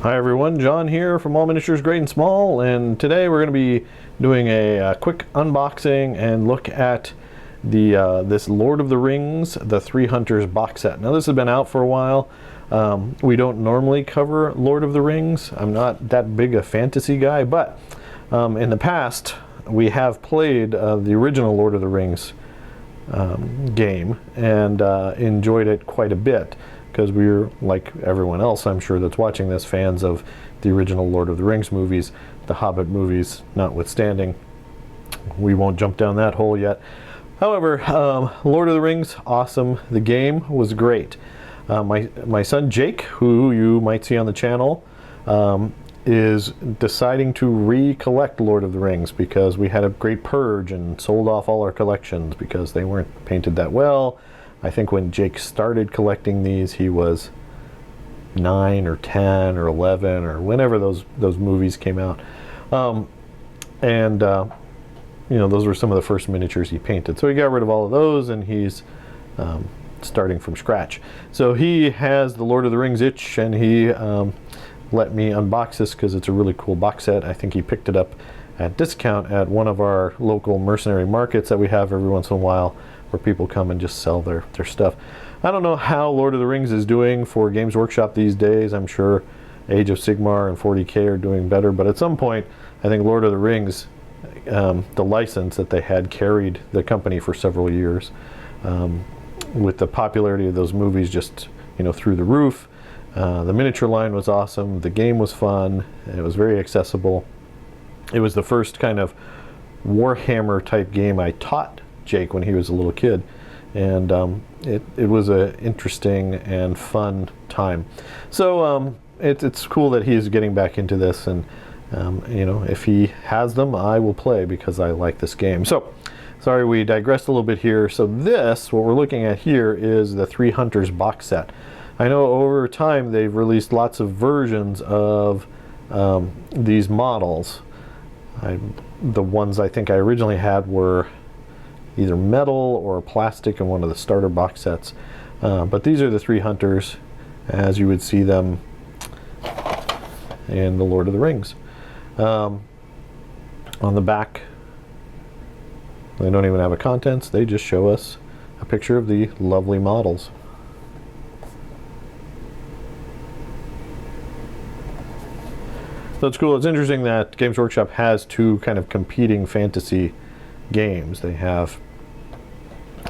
Hi everyone, John here from All Miniatures Great and Small, and today we're going to be doing a quick unboxing and look at the this Lord of the Rings, the Three Hunters box set. Now this has been out for a while. We don't normally cover Lord of the Rings. I'm not that big a fantasy guy, but in the past we have played the original Lord of the Rings game and enjoyed it quite a bit, because we're, like everyone else I'm sure that's watching this, fans of the original Lord of the Rings movies, the Hobbit movies notwithstanding. We won't jump down that hole yet. However, Lord of the Rings, awesome. The game was great. My son Jake, who you might see on the channel, is deciding to recollect Lord of the Rings, because we had a great purge and sold off all our collections because they weren't painted that well. I think when Jake started collecting these, he was 9 or 10 or 11 or whenever those movies came out. You know, those were some of the first miniatures he painted. So he got rid of all of those, and he's starting from scratch. So he has the Lord of the Rings itch, and he let me unbox this because it's a really cool box set. I think he picked it up at discount at one of our local mercenary markets that we have every once in a while, where people come and just sell their stuff. I don't know how Lord of the Rings is doing for Games Workshop these days. I'm sure Age of Sigmar and 40K are doing better, but at some point I think Lord of the Rings, the license that they had, carried the company for several years, with the popularity of those movies just, you know, through the roof. The miniature line was awesome, the game was fun, it was very accessible. It was the first kind of Warhammer type game I taught Jake when he was a little kid, and it was an interesting and fun time. So it's cool that he's getting back into this, and you know, if he has them, I will play because I like this game. So sorry, we digressed a little bit here. So this, what we're looking at here, is the Three Hunters box set. I know over time they've released lots of versions of these models. The ones I think I originally had were either metal or plastic in one of the starter box sets. But these are the Three Hunters as you would see them in the Lord of the Rings. On the back, they don't even have a contents, they just show us a picture of the lovely models. So it's cool. It's interesting that Games Workshop has two kind of competing fantasy games. They have,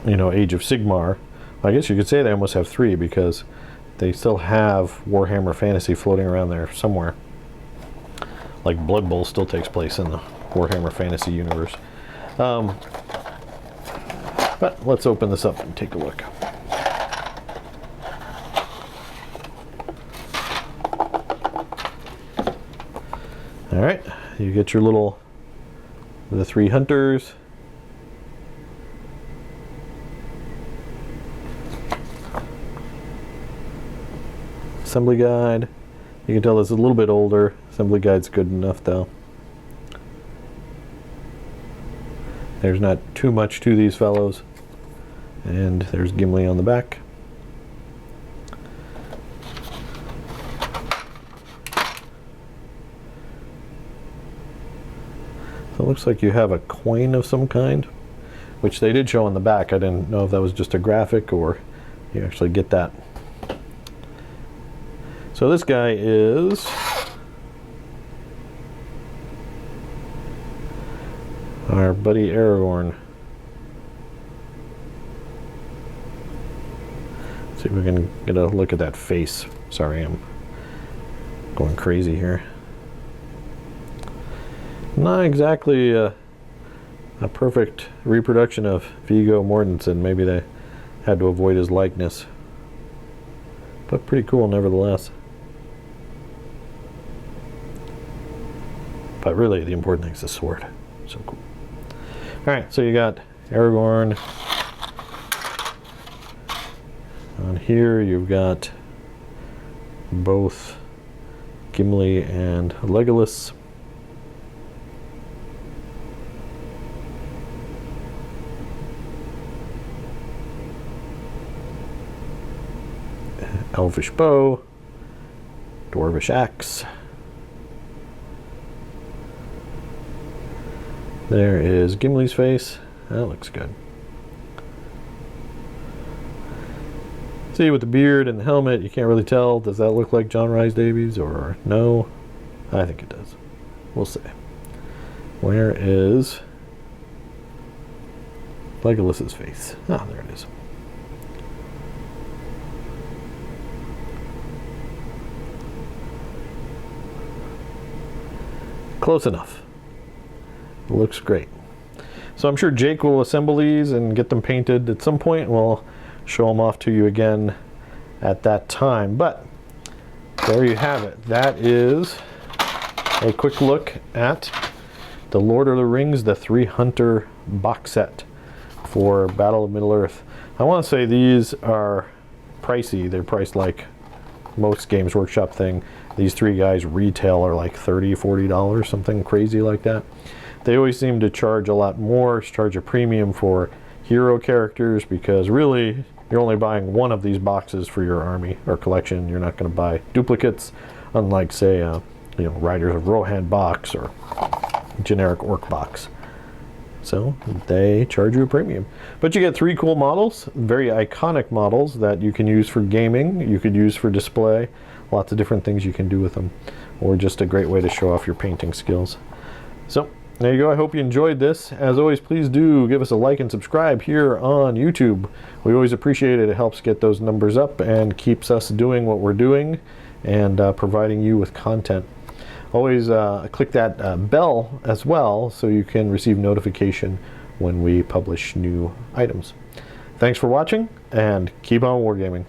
you know, Age of Sigmar. I guess you could say they almost have three, because they still have Warhammer Fantasy floating around there somewhere. Like Blood Bowl still takes place in the Warhammer Fantasy universe. But let's open this up and take a look. All right, you get your the Three Hunters. Assembly guide. You can tell this is a little bit older. Assembly guide's good enough though. There's not too much to these fellows. And there's Gimli on the back. So it looks like you have a coin of some kind, which they did show on the back. I didn't know if that was just a graphic or you actually get that. So this guy is our buddy Aragorn. Let's see if we can get a look at that face. Sorry, I'm going crazy here. Not exactly a perfect reproduction of Viggo Mortensen. Maybe they had to avoid his likeness, but pretty cool nevertheless. But really, the important thing is the sword. So cool. All right, so you got Aragorn. On here, you've got both Gimli and Legolas. Elvish bow, Dwarvish axe. There is Gimli's face. That looks good. See, with the beard and the helmet, you can't really tell. Does that look like John Rhys Davies or no? I think it does. We'll see. Where is Legolas's face? Ah, there it is. Close enough. It looks great. So I'm sure Jake will assemble these and get them painted at some point. We'll show them off to you again at that time. But there you have it. That is a quick look at the Lord of the Rings, the 3-Hunter box set for Battle of Middle-earth. I want to say these are pricey. They're priced like most Games Workshop thing. These 3 guys retail are like $30, $40, something crazy like that. They always seem to charge a lot more, charge a premium for hero characters, because really you're only buying one of these boxes for your army or collection. You're not going to buy duplicates, unlike say Riders of Rohan box or generic orc box. So they charge you a premium. But you get 3 cool models, very iconic models that you can use for gaming, you could use for display, lots of different things you can do with them, or just a great way to show off your painting skills. So there you go. I hope you enjoyed this. As always, please do give us a like and subscribe here on YouTube. We always appreciate it. It helps get those numbers up and keeps us doing what we're doing and providing you with content. Always click that bell as well so you can receive notification when we publish new items. Thanks for watching, and keep on wargaming.